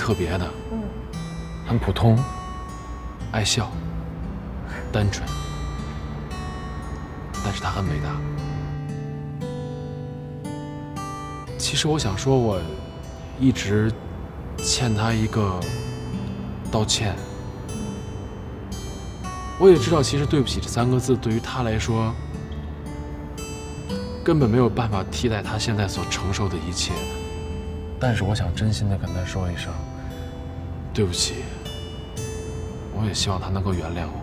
特别的，很普通，爱笑，单纯，但是他很伟大。其实我想说，我一直欠他一个道歉。我也知道，其实对不起这3个字对于他来说，根本没有办法替代他现在所承受的一切。但是我想真心的跟他说一声对不起，我也希望他能够原谅我。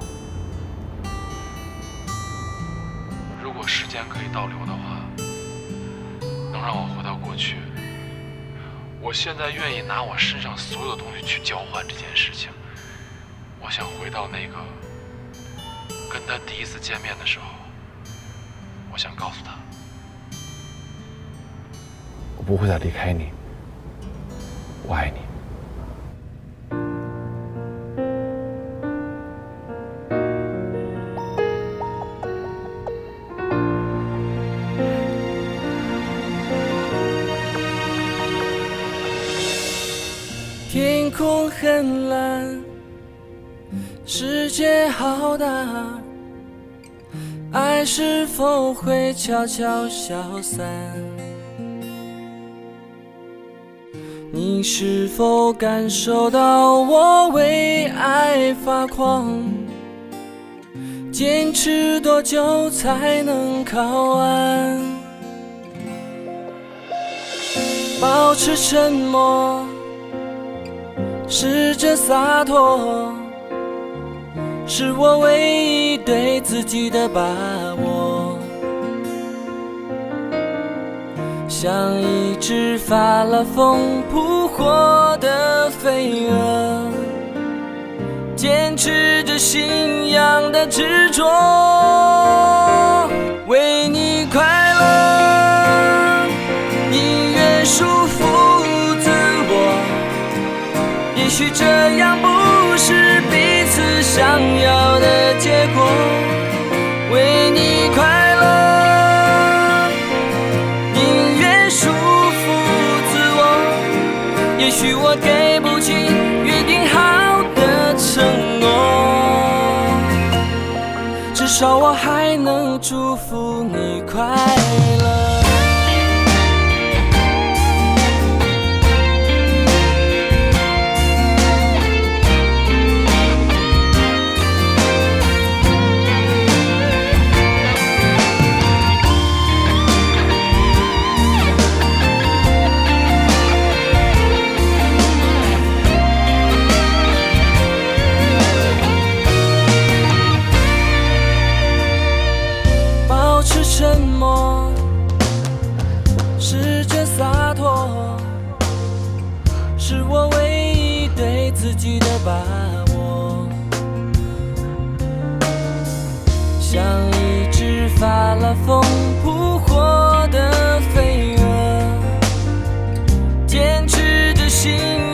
如果时间可以倒流的话，能让我回到过去，我现在愿意拿我身上所有的东西去交换这件事情。我想回到那个跟他第一次见面的时候，我想告诉他，我不会再离开你，我爱你。天空很蓝，世界好大，爱是否会悄悄消散？你是否感受到我为爱发狂？坚持多久才能靠岸？保持沉默，试着洒脱，是我唯一对自己的把握。像一只发了疯扑火的飞蛾，坚持着信仰的执着，为你快乐，宁愿束缚自我。也许这样不是彼此想要的结果，为你快乐，宁愿束缚自我。也许我给不起约定好的承诺，至少我还能祝福你快乐。沉默，试着洒脱，是我唯一对自己的把握。像一只发了疯扑火的飞蛾，坚持着信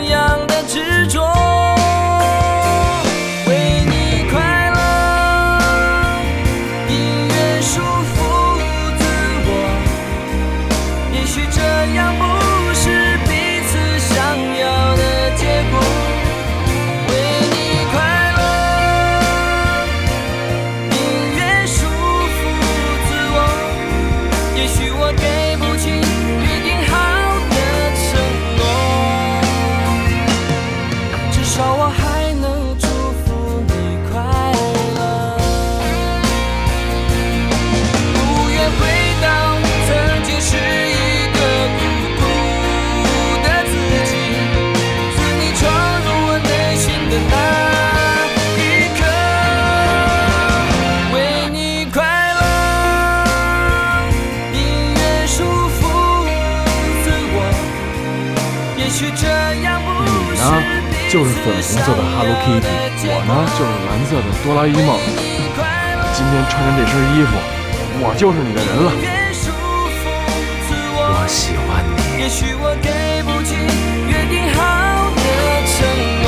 仰的执着。就是粉红色的 Hello Kitty， 我呢就是蓝色的哆啦 A 梦。今天穿着这身衣服，我就是你的人了。我喜欢你。也许我给不起约定好的承诺，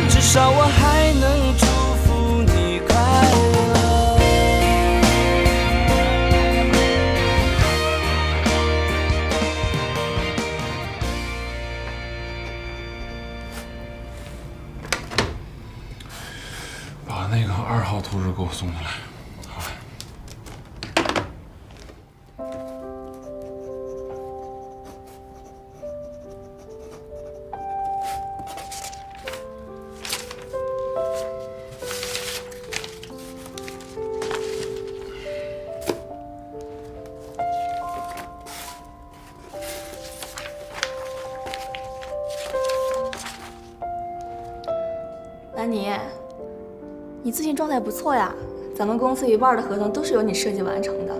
至少我还能祝福你快乐。出租车给我送进来。好嘞。兰妮，你最近状态不错呀，咱们公司一半的合同都是由你设计完成的。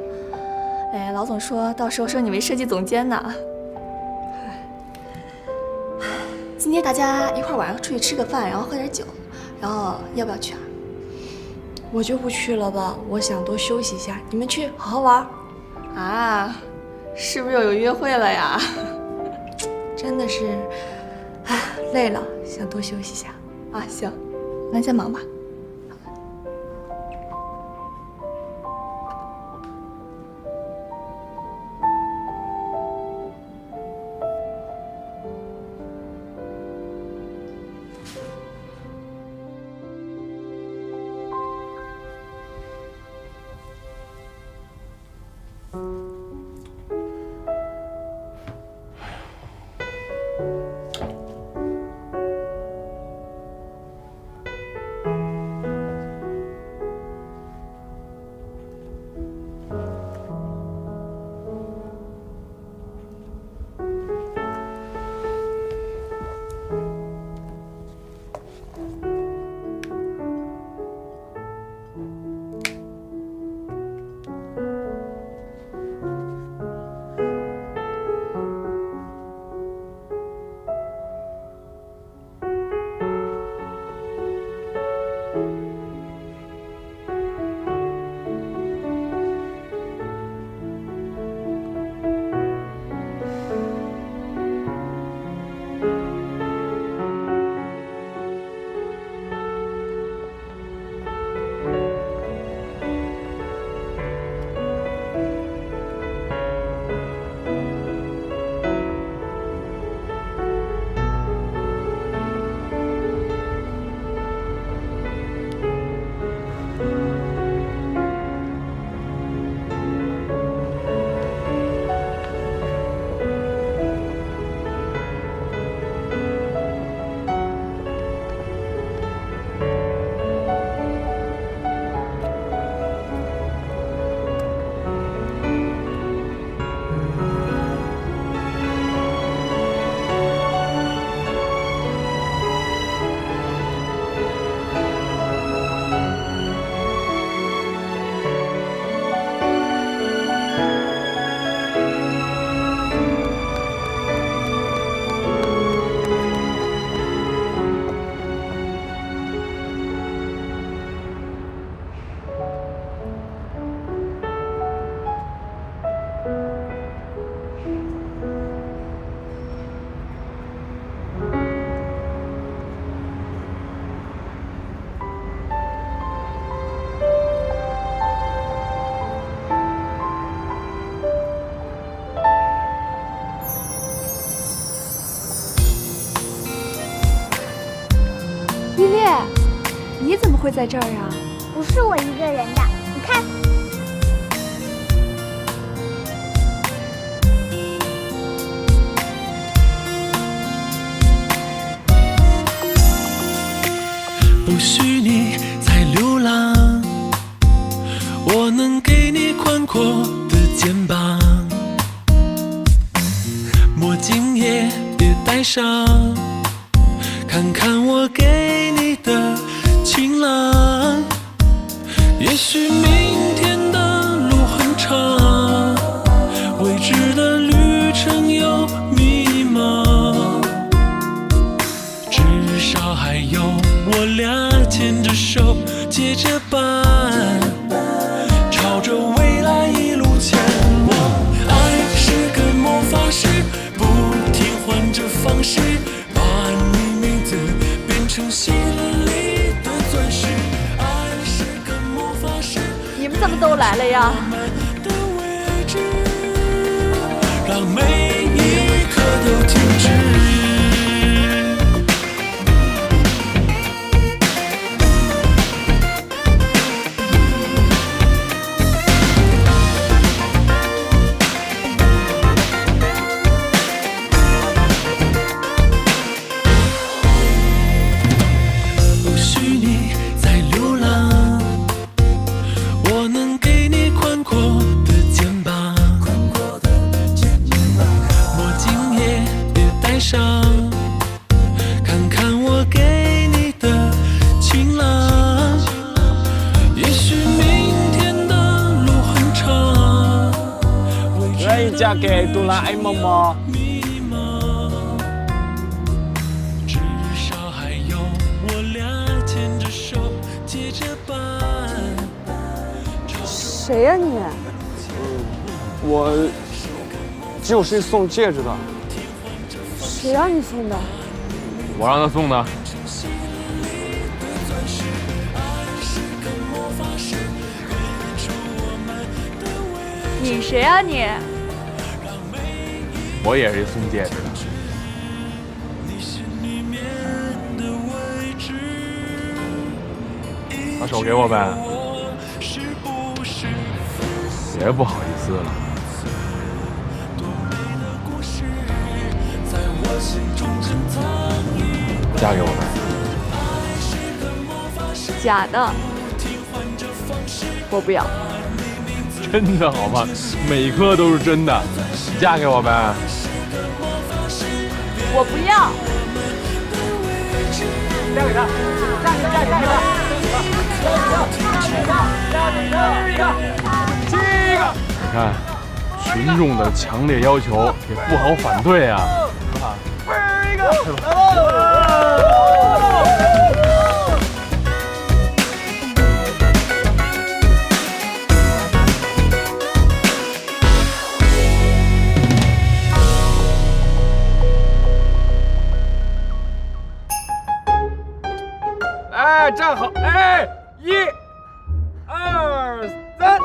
哎，老总说到时候升你为设计总监呢。今天大家一块晚上出去吃个饭，然后喝点酒，然后要不要去啊？我就不去了吧，我想多休息一下。你们去，好好玩。啊，是不是又有约会了呀？真的是，唉，累了，想多休息一下。啊，行，那先忙吧。依恋，你怎么会在这儿呀？不是我一个人的，你看。不许你再流浪，我能给你宽阔的肩膀，墨镜也别戴上，看看我给你的晴朗。也许明天的路很长，未知的旅程有迷茫，至少还有我俩牵着手结着伴，朝着未来一路前往。爱是个魔法师，不停换着方式，把你名字变成心里的钻石。爱是个魔法师，你们怎么都来了呀？的位置，让每一刻都停止。嫁给哆啦 A 梦吗？谁呀你？我只有谁送戒指的。谁让你送的？我让他送的。你谁啊你？我也是送戒指的。把手给我呗，别不好意思了。嫁给我呗。假的，我不要。真的好吗？每颗都是真的。你嫁给我呗。我不要。嫁给他，嫁给他，嫁给他，亲一个。你看，群众的强烈要求也不好反对啊。一个。哎，站好！哎，1、2、3。